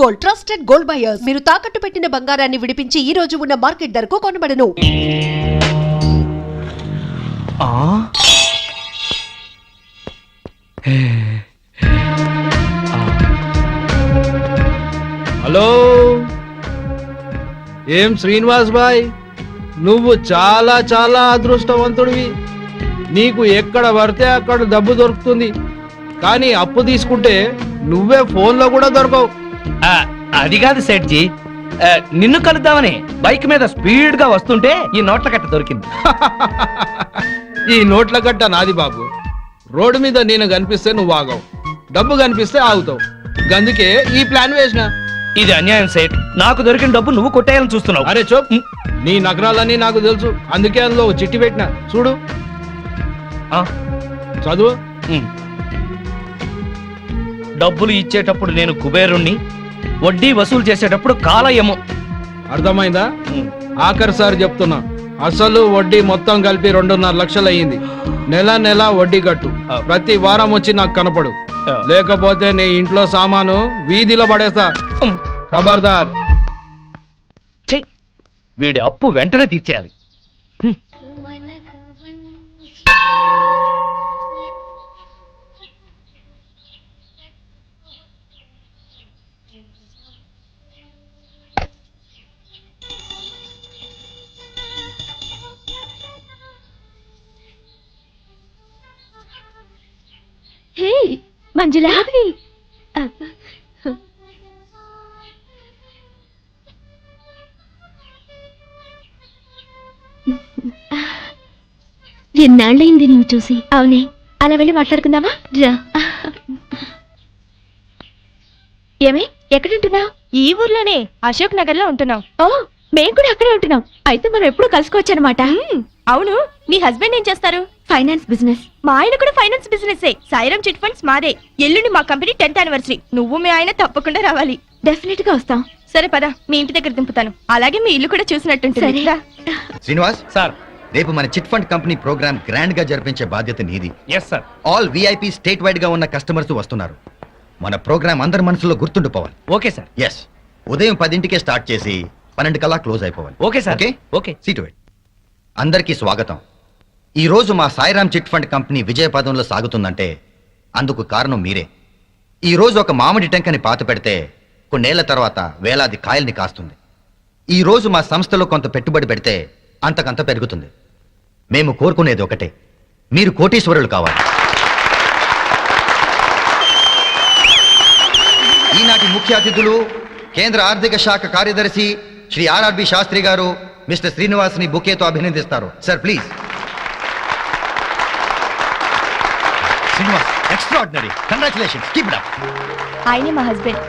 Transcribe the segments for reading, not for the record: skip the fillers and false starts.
Gold, trusted gold buyers. మీరు తాకట్టు పెట్టిన బంగారాన్ని విడిపించి ఈ రోజు ఉన్న మార్కెట్ ధరకు కొనబడను. హలో, ఏం శ్రీనివాస్ బాయ్, నువ్వు చాలా చాలా అదృష్టవంతుడివి. నీకు ఎక్కడ పడితే అక్కడ డబ్బు దొరుకుతుంది, కానీ అప్పు తీసుకుంటే నువ్వే ఫోన్లో కూడా దొరకవు. అది కాదు సేట్జీ, నిన్ను కలుద్దామని బైక్ మీద స్పీడ్ గా వస్తుంటే ఈ నోట్ల కట్ట దొరికింది. ఈ నోట్ల కట్ట నాది బాబు. రోడ్డు మీద నేను కనిపిస్తే నువ్వు ఆగవు, డబ్బు కనిపిస్తే ఆగుతావు. అందుకే ఈ ప్లాన్ వేసిన. ఇది అన్యాయం సేట్, నాకు దొరికిన డబ్బు నువ్వు కొట్టేయాలని చూస్తున్నావు. అరే చూప్, నీ నగరాలన్నీ నాకు తెలుసు, అందుకే అందులో చిట్టి పెట్టిన. చూడు, చదువు. డబ్బులు ఇచ్చేటప్పుడు నేను కుబేరుణ్ణి, వడ్డీ వసూలు చేసేటప్పుడు కాలయము. అర్థమైందా? ఆఖరి సారి చెప్తున్నా, అసలు వడ్డీ మొత్తం కలిపి 2.5 లక్షలు అయ్యింది. నెల నెల వడ్డీ కట్టు, ప్రతి వారం వచ్చి నాకు కనపడు, లేకపోతే నీ ఇంట్లో సామాను వీధిలో పడేస్తా. ఖబర్దార్. వీడి అప్పు వెంటనే తీర్చేయాలి. హే మంజుల, ఎన్నాళ్ళైంది నువ్వు చూసి. అవునే, అలా వెళ్ళి మాట్లాడుకుందామా? రా. ఏమే, ఎక్కడుంటున్నావు? ఈ ఊర్లోనే, అశోక్ నగర్ లో ఉంటున్నాం. ఓ, మేము కూడా అక్కడే ఉంటున్నాం. అయితే మనం ఎప్పుడు కలుసుకోవచ్చు అనమాట. అవును, మీ హస్బెండ్ ఏం చేస్తారు? Finance business. మా ఆయన కూడా finance business. Sairam chit funds మాదే. ఎల్లుండి మా కంపెనీ 10th యానివర్సరీ. నువ్వు మీ ఆయన తప్పకుండా రావాలి. డెఫినెట్ గా వస్తాం. సరే పద, మీ ఇంటి దగ్గర దింపుతాను. అలాగే మీ ఇల్లు కూడా చూసినట్టుంటుంది. శ్రీనివాస్ సార్, రేపు మన chit fund company programme grand గా జరిపించే బాధ్యత నీది. Yes sir. All VIP state wide గా ఉన్న కస్టమర్స్ వస్తున్నారు. మన ప్రోగ్రామ్ అందరి మనసులో గుర్తుండిపోవాలి. Okay sir. ఎస్, ఉదయం 10ంటికే స్టార్ట్ చేసి 12 కల్లా క్లోజ్ అయిపోవాలి. Okay sir. Okay okay. Seat wait. అందరికీ స్వాగతం. ఈ రోజు మా సాయిరామ్ చిట్ ఫండ్ కంపెనీ విజయపదంలో సాగుతుందంటే అందుకు కారణం మీరే. ఈ రోజు ఒక మామిడి టెంకని పాత పెడితే కొన్నేళ్ల తర్వాత వేలాది కాయల్ని కాస్తుంది. ఈ రోజు మా సంస్థలో కొంత పెట్టుబడి పెడితే అంతకంత పెరుగుతుంది. మేము కోరుకునేది ఒకటే, మీరు కోటీశ్వరులు కావాలి. ఈనాటి ముఖ్య అతిథులు కేంద్ర ఆర్థిక శాఖ కార్యదర్శి శ్రీ ఆర్ఆర్బి శాస్త్రి గారు మిస్టర్ శ్రీనివాస్ ని బుకేతో అభినందిస్తారు. Sir please. Srinivas, extraordinary, congratulations, keep it up. ఆయనే మా హస్బెండ్.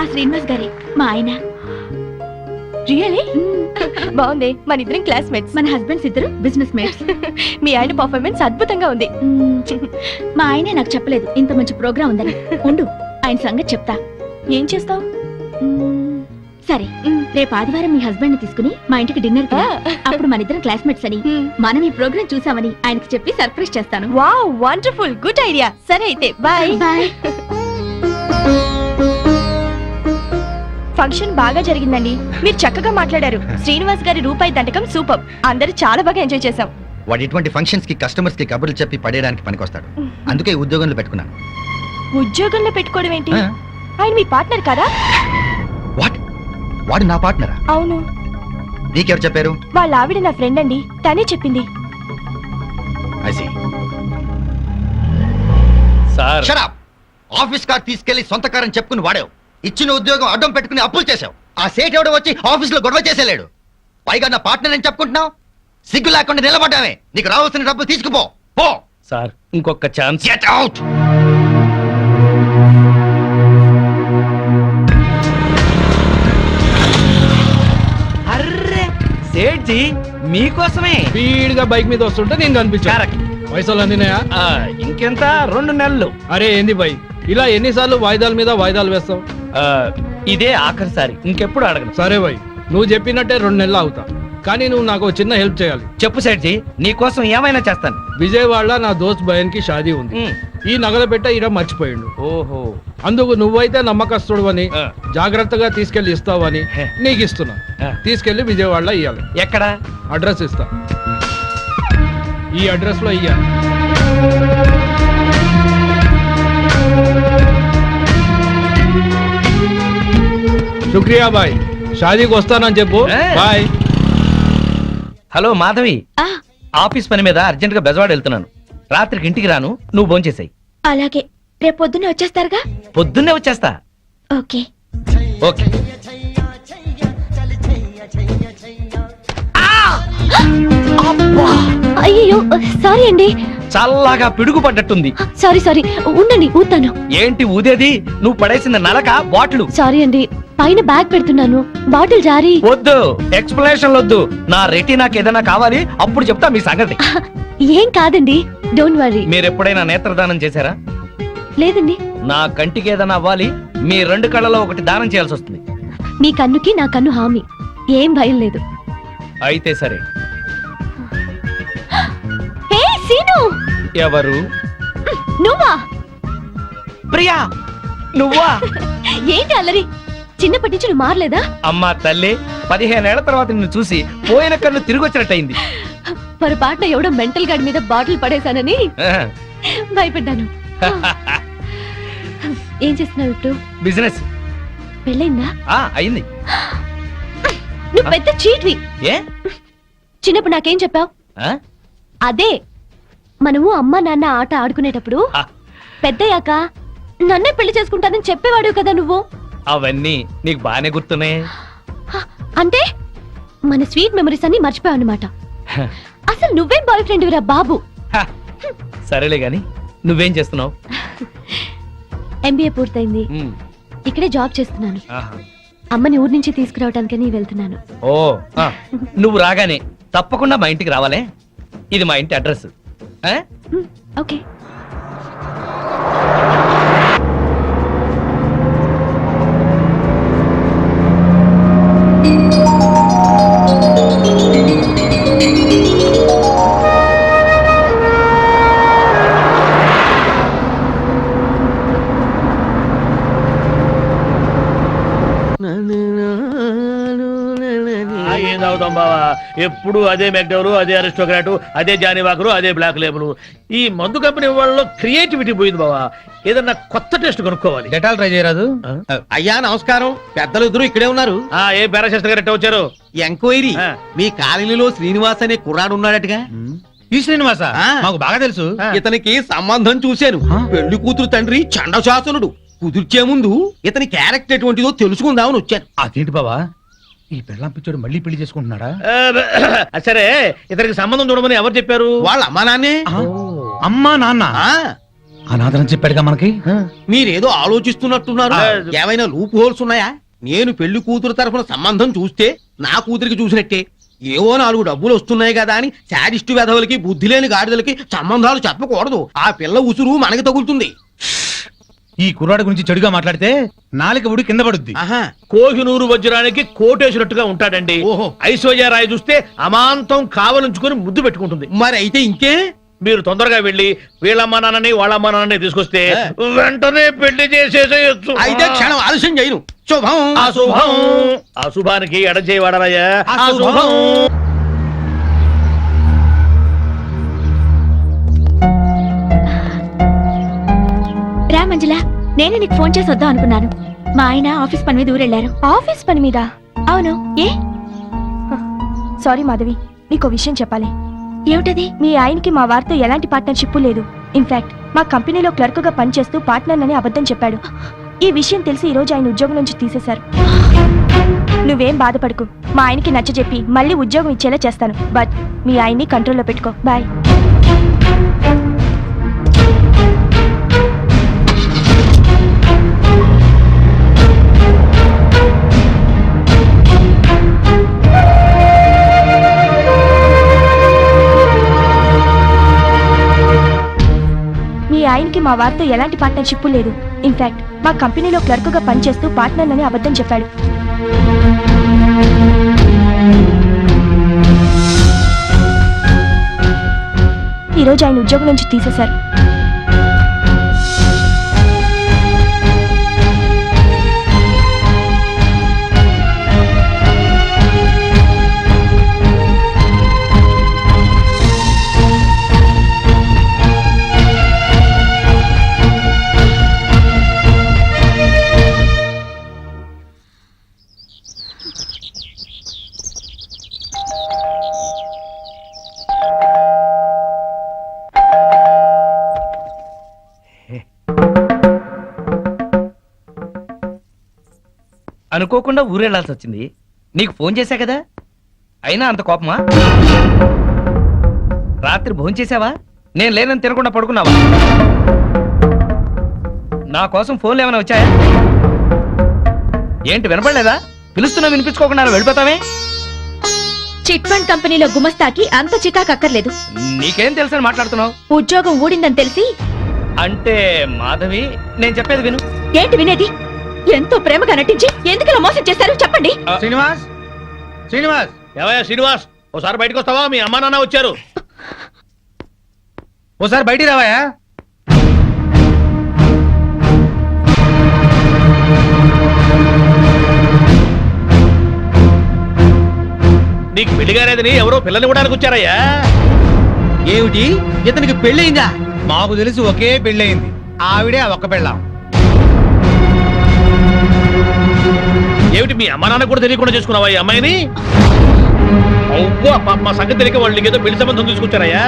ఆ శ్రీనివాస్ గారే మా ఆయన. రియలీ బాగుంది. మన ఇద్దరం క్లాస్మేట్స్. మన హస్బెండ్స్ ఇద్దరు బిజినెస్ మేట్స్. మీ ఆయన పర్ఫార్మెన్స్ అద్భుతంగా ఉంది. మా ఆయనే నాకు చెప్పలేదు ఇంత మంచి ప్రోగ్రామ్ ఉందని. ఉండు, ఆయన సంగతి చెప్తా. ఏం చేస్తావు? సరే, రేపు ఆదివారం మీ హస్బెండ్ ని తీసుకుని మా ఇంటికి డిన్నర్ కి రా. అప్పుడు మన ఇద్దరం క్లాస్మేట్స్ అని, మనం ఈ ప్రోగ్రామ్ చూసామని ఆయనకి చెప్పి సర్ప్రైజ్ చేస్తాను. Wow, wonderful, good idea. సరే అయితే బాయ్. బాయ్. ఫంక్షన్ బాగా జరిగిందండి. మీరు చక్కగా మాట్లాడారు. శ్రీనివాస్ గారి రూపాయి దండకం సూపర్. అందరూ చాలా బాగా ఎంజాయ్ చేశాం. వాడు ఇటువంటి ఫంక్షన్స్ కి కస్టమర్స్ కి కబుర్లు చెప్పి పడేయడానికి పనికొస్తాడు. అందుకే ఉద్యోగంలో పెట్టుకున్నాను. ఉద్యోగంలో పెట్టుకోవడం ఏంటి? ఆయన మీ పార్ట్నర్ కదా? వాట్? వాడు నా పార్ట్నరా? అవును. నీకెవరు చెప్పారు? వాళ్ళ ఆవిడ నా ఫ్రెండ్ అండి, తనే చెప్పింది. I see. Sir, Shut up. Office car తీసుకెళ్లి సొంత కారని చెప్పుకుని వాడావు. ఇచ్చిన ఉద్యోగం అడ్డం పెట్టుకుని అప్పులు చేశావు. ఆ సేట్ ఎవడో వచ్చి ఆఫీస్ లో గొడవ చేసేలేడు. పైగా నా పార్ట్నర్ అని చెప్పుకుంటున్నావు. సిగ్గు లేకుండా నిలబడ్డామే. నీకు రావాల్సిన డబ్బులు తీసుకుపో. పో. సార్, ఇంకొక chance. Get out. Array Sethji, మీకోసమే స్పీడ్ గా బైక్ మీద వస్తుంటే నేను కనిపించాను. పైసలు అందినాయా? ఇంకెంత 2 నెలలు. అరే ఏంది బై, ఇలా ఎన్నిసార్లు వాయిదాల మీద వాయిదాలు వేస్తావు? ఇదే ఆఖరిసారి, ఇంకెప్పుడు అడగను. సరే బై, నువ్వు చెప్పినట్టే 2 నెలలు అవుతా. కానీ నువ్వు నాకు చిన్న హెల్ప్ చేయాలి. చెప్పు సేట్జీ, నీ కోసం ఏమైనా చేస్తాను. విజయవాడలో నా దోస్త్ బయన్ కి షాదీ ఉంది. ఈ నగల పెట్ట ఈడ మర్చిపోయిండు. ఓహో, అందుకు నువ్వైతే నమ్మకస్తుడు అని ఆ. జాగ్రత్తగా తీసుకెళ్లి ఇస్తావని హే. నీకు ఇస్తున్నా. ఆ. తీసుకెళ్లి విజయవాడలో ఇయ్యాలి. ఎక్కడ? అడ్రస్ ఇస్తా, ఈ అడ్రస్ లో ఇయ్యాలి. శుక్రియా బాయ్, షాదీకి వస్తానని చెప్పు. ఏ. బాయ్. హలో మాధవి, ఆ, ఆఫీస్ పని మీద అర్జెంట్ గా బెజవాడ వెళ్తున్నాను. రాత్రికి ఇంటికి రాను, నువ్వు భోంచేసాయి. అలాగే రేపు పొద్దున్నే వచ్చేస్తారుగా? పొద్దున్నే వచ్చేస్తా. ఓకే. ఓకే. అయ్యో సారీ అండి. చల్లగా పిడుగు పడ్డట్టుంది. సారీ సారీ, ఉండండి ఊతాను. ఏంటి ఊదేది? నువ్వు పడేసిన నలక బాటిల్. సారీ అండి, పైన బ్యాగ్ పెడుతున్నాను, బాటిల్ జారీ. వద్దు, ఎక్స్ప్లెనేషన్ వద్దు. నా రెటీనాకి ఏదైనా కావాలి, అప్పుడు చెప్తా మీ సంగతి. ఏం కాదండి, డోంట్ వరీ. మీరు ఎప్పుడైనా నేత్రదానం చేశారా? లేదండి. నా కంటికి ఏదైనా అవ్వాలి, మీ 2 కళ్ళలో ఒకటి దానం చేయాల్సి వస్తుంది. మీ కన్నుకి నా కన్ను హామీ, ఏం భయం లేదు. అయితే సరే. హే సీను, ఎవరు? నువ్వా? ప్రియా, నువ్వా? ఏంటి అల్లరి? చిన్నప్పటి నుంచి నువ్వు మారలేదా? అమ్మా తల్లి, 15 ఏళ్ల తర్వాత నిన్ను చూసి పోయిన కన్ను తిరిగి వచ్చినట్టయింది. పొరపాటున ఎవడో మెంటల్ గార్డ్ మీద బాటిల్ పడేశానని భయపడ్డాను. ఏం చేస్తున్నావు ఇప్పుడు? బిజినెస్ పెళ్ళైందా? అయింది. నువ్వు పెద్ద చీట్వి. ఏ? చిన్నప్పుడు నాకేం చెప్పావు? ఆ? అదే, మనము అమ్మ నాన్న ఆట ఆడుకునేటప్పుడు ఆ, పెద్దయ్యాక నన్నే పెళ్లి చేసుకుంటానని చెప్పేవాడు కదా నువ్వు. అవన్నీ నీకు బానే గుర్తున్నాయి. అంటే మన స్వీట్ మెమరీస్ అన్ని మర్చిపోయావు అనమాట. అసలు నువ్వేం బాయ్ ఫ్రెండ్ రా బాబు. హ, సరేలే గాని నువ్వేం చేస్తున్నావు? ఎంబీఏ పూర్తయింది, ఉమ్, ఇక్కడే జాబ్ చేస్తున్నాను. ఆహా. అమ్మని ఊరి నుంచి తీసుకురావడానికని వెళ్తున్నాను. ఓ, ఆ, నువ్వు రాగానే తప్పకుండా మా ఇంటికి రావాలే. ఇది మా ఇంటి అడ్రస్. ఆ? ఓకే. ఏం తాగుతాం బావా, ఎప్పుడు అదే మెక్డవరు, అదే అరిస్టోక్రాటు, అదే జానీవాకరు, అదే బ్లాక్ లేబుల్. ఈ మందు కంపెనీ వాళ్ళలో క్రియేటివిటీ పోయింది బావా. ఏదన్నా కొత్త టెస్ట్ కనుక్కోవాలి. డెటాల్ ట్రై చేయరాదు? అయ్యా నమస్కారం. పెద్దలు ఇద్దరు ఇక్కడే ఉన్నారు. ఏ పారాశాస్త్రి గారు ఎట్ట వచ్చారు? ఎంక్వైరీ, ఆ. మీ కాలనీలో శ్రీనివాస్ అనే కుర్రాడు ఉన్నాడటగా. ఈ శ్రీనివాస ఆ. మాకు బాగా తెలుసు. ఇతనికి సంబంధం చూశాను. పెళ్లి కూతురు తండ్రి చండశాసనుడు. కుదిర్చే ముందు ఇతని క్యారెక్టర్ ఎటువంటిదో తెలుసుకుందామని వచ్చాను. అదేంటి బావా, ఈ పెళ్ళాం పిచ్చోడు మళ్ళీ పెళ్లి చేసుకుంటున్నాడా? సరే, ఇతనికి సంబంధం చూడమని ఎవరు చెప్పారు? వాళ్ళ అమ్మా నాన్నే. అమ్మా నాన్న ఆ, అనాథరం చెప్పాడుగా మనకి. మీరేదో ఆలోచిస్తున్నట్టున్నారు. ఏమైనా లూప్ హోల్స్ ఉన్నాయా? నేను పెళ్లి కూతురు తరఫున సంబంధం చూస్తే నా కూతురికి చూసినట్టే. ఏవో 4 డబ్బులు వస్తున్నాయి కదా అని శాడిస్టు వెధవులకి, బుద్ధి లేని గాడిదలకి సంబంధాలు చెప్పకూడదు. ఆ పిల్ల ఉసురు మనకి తగులుతుంది. ఈ కుర్రాడు గురించి చెడుగా మాట్లాడితే నాలుక ఉడి కింద పడుద్ది. ఆహా, కోహినూరు వజ్రానికి కోటేసినట్టుగా ఉంటాడండి. ఓహో. ఐశ్వర్యరాయ్ చూస్తే అమాంతం కావలించుకొని ముద్దు పెట్టుకుంటుంది. మరి అయితే ఇంకే. మీరు తొందరగా వెళ్ళి వీళ్ళమ్మ నాన్నని వాళ్ళమ్మ నాన్నని తీసుకొస్తే వెంటనే పెళ్లి చేసేసేయచ్చు. అయితే క్షణం ఆలస్యం చేయను. శుభం. అశుభం. అశుభానికి ఎడచేయవాడరయ్యా. అశుభం. రా మంజుల, నేనే నీకు ఫోన్ చేసి వద్దాం అనుకున్నాను. మా ఆయన ఆఫీస్ పని మీద ఊరెళ్ళారు. ఆఫీస్ పని మీద? అవును. ఏ? సారీ మాధవి, నీకు విషయం చెప్పాలి. ఏమిటది? మీ ఆయనకి మా వారితో ఎలాంటి పార్ట్నర్షిప్ లేదు. ఇన్ఫాక్ట్ మా కంపెనీలో క్లర్క్ గా పనిచేస్తూ పార్ట్నర్ అని అబద్ధం చెప్పాడు. ఈ విషయం తెలిసి ఈ రోజు ఆయన ఉద్యోగం నుంచి తీసేశారు. నువ్వేం బాధపడకు, మా ఆయనకి నచ్చజెప్పి మళ్ళీ ఉద్యోగం ఇచ్చేలా చేస్తాను. బట్ మీ ఆయన్ని కంట్రోల్లో పెట్టుకో. బాయ్. మీ ఆయనకి మా వారితో ఎలాంటి పార్ట్నర్షిప్ లేదు. ఇన్ఫాక్ట్ మా కంపెనీలో క్లర్క్ గా పనిచేస్తూ పార్ట్నర్ అని అబద్ధం చెప్పాడు. ఈ రోజు ఆయన ఉద్యోగం నుంచి తీసేశారు. అనుకోకుండా ఊరెళ్ళాల్సి వచ్చింది. నీకు ఫోన్ చేశా కదా, అయినా అంత కోపమా? రాత్రి భోజనం చేసావా? నేను లేనని తినకుండా పడుకున్నావా? నా కోసం ఫోన్లు ఏమైనా వచ్చాయా? ఏంటి వినపడలేదా? పిలుస్తున్నా వినిపించుకోకుండా వెళ్ళిపోతావే? చిట్ ఫండ్ కంపెనీలో గుమస్తాకి అంత చికాకు అక్కర్లేదు. నీకేం తెలుసని మాట్లాడుతున్నావు? ఉద్యోగం ఊడిందని తెలిసి. అంటే మాధవి, నేను చెప్పేది విను. ఏంటి వినేది? ఎంతో ప్రేమగా నటించి ఎందుకు ఇలా మోసం చేశారు చెప్పండి. శ్రీనివాస్ శ్రీనివాస్ ఏవయ్యా శ్రీనివాస్, ఓసారి బయటకు వస్తావా? మీ అమ్మా నాన్న వచ్చారు. ఓసారి బయటికి రావాయా? నీకు పెళ్లి కాలేదని ఎవరో పిల్లని ఇవ్వడానికి వచ్చారయ్యా. ఏమిటి, ఇతనికి పెళ్ళయిందా? మాకు తెలిసి ఒకే పెళ్ళయింది, ఆవిడే ఒక్క పెళ్ళాం. ఏమిటి మీ అమ్మా నాన్న కూడా తెలియకుండా చేసుకున్నావా ఈ అమ్మాయిని? అవ్వా, మా సంగతి తెలియక వాళ్ళు నీకేదో పెళ్లి సంబంధం తీసుకొచ్చారయ్యా.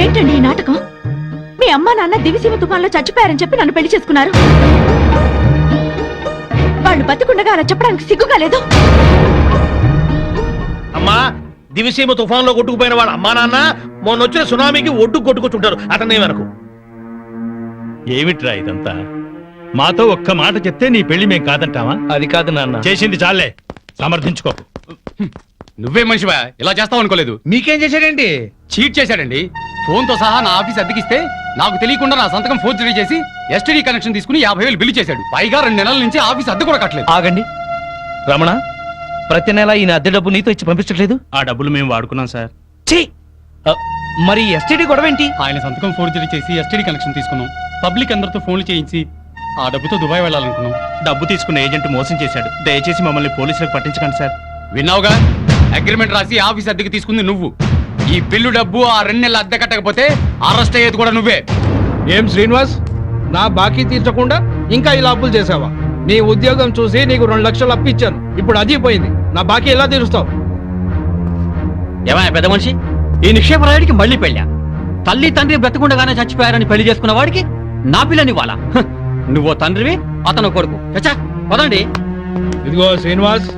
ఏంటండి ఈ నాటకం? మీ అమ్మా నాన్న దివిసీమ తుఫాన్లో చచ్చిపోయారని చెప్పి నన్ను పెళ్లి చేసుకున్నారు. వాళ్ళు బతికుండగా అలా చెప్పడానికి సిగ్గుగా లేదు. అమ్మా, దివిసీమ తుఫాన్లో కొట్టుకుపోయిన వాళ్ళ అమ్మా నాన్న మొన్న వచ్చిన సునామీకి ఒడ్డు కొట్టుకొచ్చుంటారు. అతనే వరకు ఏమిట్రా ఇదంతా? మాతో ఒక్క మాట చెప్తే నీ పెళ్లి మేం కాదంటావా? అది కాదు నాన్న. చేసింది చాలే, సమర్థించుకో. నువ్వే మనిషివా, ఇలా చేస్తావు అనుకోలేదు. మీకేం చేశాడేంటి? చీట్ చేశాడండి. ఫోన్ తో సహా నా ఆఫీస్ అద్దెకిస్తే నాకు తెలియకుండా నా సంతకం ఫోర్జరీ చేసి ఎస్టీడీ కనెక్షన్ తీసుకుని 50,000 బిల్లు చేశాడు. పైగా 2 నెలల నుంచి ఆఫీస్ అద్దె కూడా కట్టలేదు. ఆగండి రమణ, ప్రతి నెల ఈయన అద్దె డబ్బు నీతో ఇచ్చి పంపించట్లేదు? ఆ డబ్బులు మేము వాడుకున్నాం సార్. ఛీ! మరి ఎస్టీడీ గొడవ ఏంటి? ఆయన సంతకం ఫోర్జరీ చేసి ఎస్టీడీ కనెక్షన్ తీసుకున్నాం. పబ్లిక్ అందరితో ఫోన్లు చేయించి ఆ డబ్బుతో దుబాయ్ వెళ్ళాలనుకున్నాం. డబ్బు తీసుకున్న ఏజెంట్ మోసం చేశాడు. దయచేసి మమ్మల్ని పోలీసులకు పట్టించకండి సార్. విన్నావుగా, అగ్రిమెంట్ రాసి ఆఫీస్ అద్దెకి తీసుకుంది నువ్వు. ఈ బిల్లు డబ్బు ఆ 2 నెలల అద్దె కట్టకపోతే అరెస్ట్ అయ్యేది కూడా నువ్వే. ఏం శ్రీనివాస్, నా బాకీ తీర్చకుండా ఇంకా ఇలా అప్పులు చేసావా? నీ ఉద్యోగం చూసి నీకు 2 లక్షలు అప్పిచ్చాను, ఇప్పుడు అది పోయింది. నా బాకీ ఎలా తీరుస్తావు? ఏమయ్య పెద్ద మనిషి, ఈ నిక్షేపరాయుడికి మళ్ళీ పెళ్ళా? తల్లి తండ్రి బ్రతకుండగానే చచ్చిపోయారని పెళ్లి చేసుకున్న వాడికి నా పిల్లని ఇవ్వాలా? నువ్వో తండ్రివి, అతను కొడుకు. చచ్చా పదండి. ఇదిగో శ్రీనివాస్,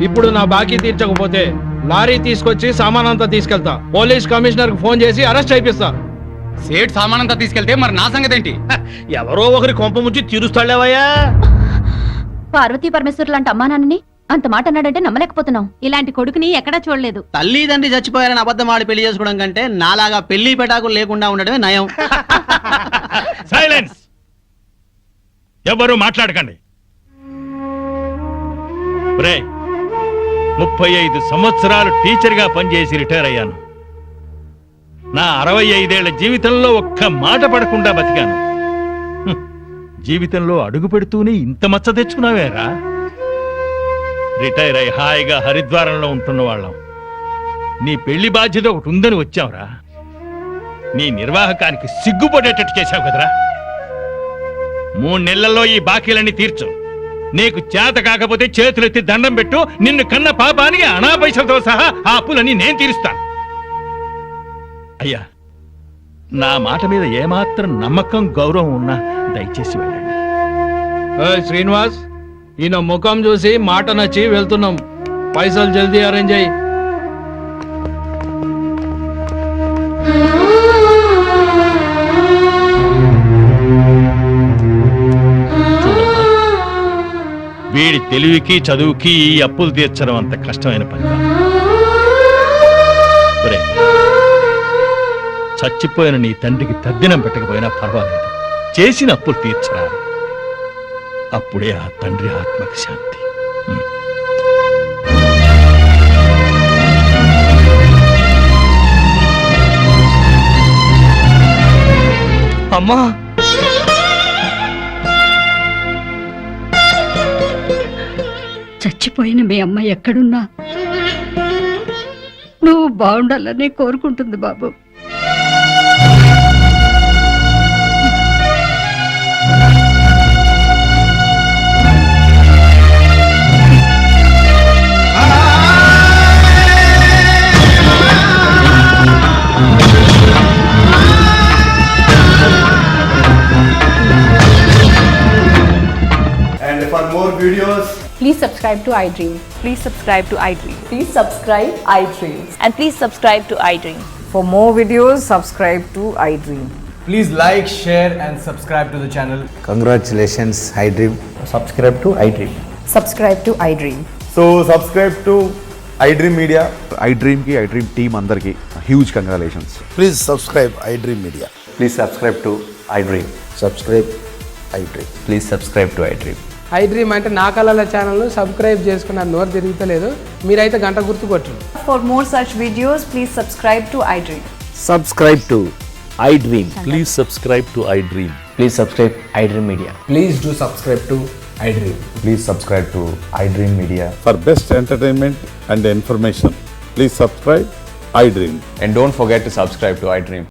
ఇప్పుడు నా బాకీ తీర్చకపోతే లారీ తీసుకొచ్చి సామానంతా తీసుకెళ్తా. పోలీస్ కమిషనర్ కు ఫోన్ చేసి అరెస్ట్ అయిపిస్తా. సేట్ సామానంతా తీసుకెళ్తే మరి నా సంగతి ఏంటి? ఎవరో ఒకరి కొంప ముంచి తీరుస్తాడేవయ్యా. పార్వతీ పరమేశ్వరు లాంటి అమ్మా నాన్నని అంత మాట అన్నాడంటే నమ్మలేకపోతున్నాం. ఇలాంటి కొడుకుని ఎక్కడా చూడలేదు. తల్లి తండ్రి చచ్చిపోయారని అబద్ధం ఆడి పెళ్లి చేసుకోవడం కంటే నాలాగా పెళ్లి పెటాకులు లేకుండా ఉండడమే నయం. సైలెన్స్! ఎవరు మాట్లాడకండి. 35 సంవత్సరాలు టీచర్గా పనిచేసి రిటైర్ అయ్యాను. నా 65 ఏళ్ల జీవితంలో ఒక్క మాట పడకుండా బతికాను. జీవితంలో అడుగు పెడుతూనే ఇంత మచ్చ తెచ్చుకున్నావేరా? రిటైర్ అయి హాయిగా హరిద్వారంలో ఉంటున్న వాళ్ళం. నీ పెళ్లి బాధ్యత ఒకటి ఉందని వచ్చావురా. నీ నిర్వాహకానికి సిగ్గుపడేటట్టు చేశావు కదరా. 3 నెలల్లో ఈ బాకీలన్నీ తీర్చు. నీకు చేత కాకపోతే చేతులెత్తి దండం పెట్టు. నిన్ను కన్న పాపానికి అనా పైసలతో సహా ఆ అప్పులన్నీ నేను తీరుస్తాను. అయ్యా, నా మాట మీద ఏమాత్రం నమ్మకం గౌరవం ఉన్నా దయచేసి వెళ్ళండి. శ్రీనివాస్, ఈయన ముఖం చూసి మాట నచ్చి వెళ్తున్నాం. పైసలు జల్దీ అరేంజ్ అయ్యి. వీడి తెలివికి చదువుకి ఈ అప్పులు తీర్చడం అంత కష్టమైన పని కాదు. ఒరేయ్, చచ్చిపోయిన నీ తండ్రికి తద్దినం పెట్టకపోయినా పర్వాలేదు, చేసిన అప్పులు తీర్చరా. అప్పుడే ఆ తండ్రి ఆత్మకి శాంతి. అమ్మా, చచ్చిపోయిన మీ అమ్మ ఎక్కడున్నా నువ్వు బాగుండాలని కోరుకుంటుంది బాబు. videos, Please subscribe to iDream. Please subscribe to iDream. Please subscribe iDream. And please subscribe to iDream. For more videos, subscribe to iDream. please like, share and subscribe to the channel. Congratulations iDream. Subscribe to iDream. Subscribe to iDream. So subscribe to iDream Media. iDream కి iDream team అందరికి huge congratulations. Please subscribe iDream Media. Please subscribe to iDream. Subscribe iDream. Please subscribe to iDream. iDream అంటే నా కళల channel subscribe చేసుకున్న నోరు తిరుగుతలేదు. మీరైతే గంట గుర్తు కొట్టండి. For more such videos, please subscribe to iDream. Subscribe to iDream. Please subscribe to iDream. Please subscribe iDream Media. Please do subscribe to iDream. Please subscribe to iDream media. For best entertainment and information, please subscribe iDream. And don't forget to subscribe to iDream.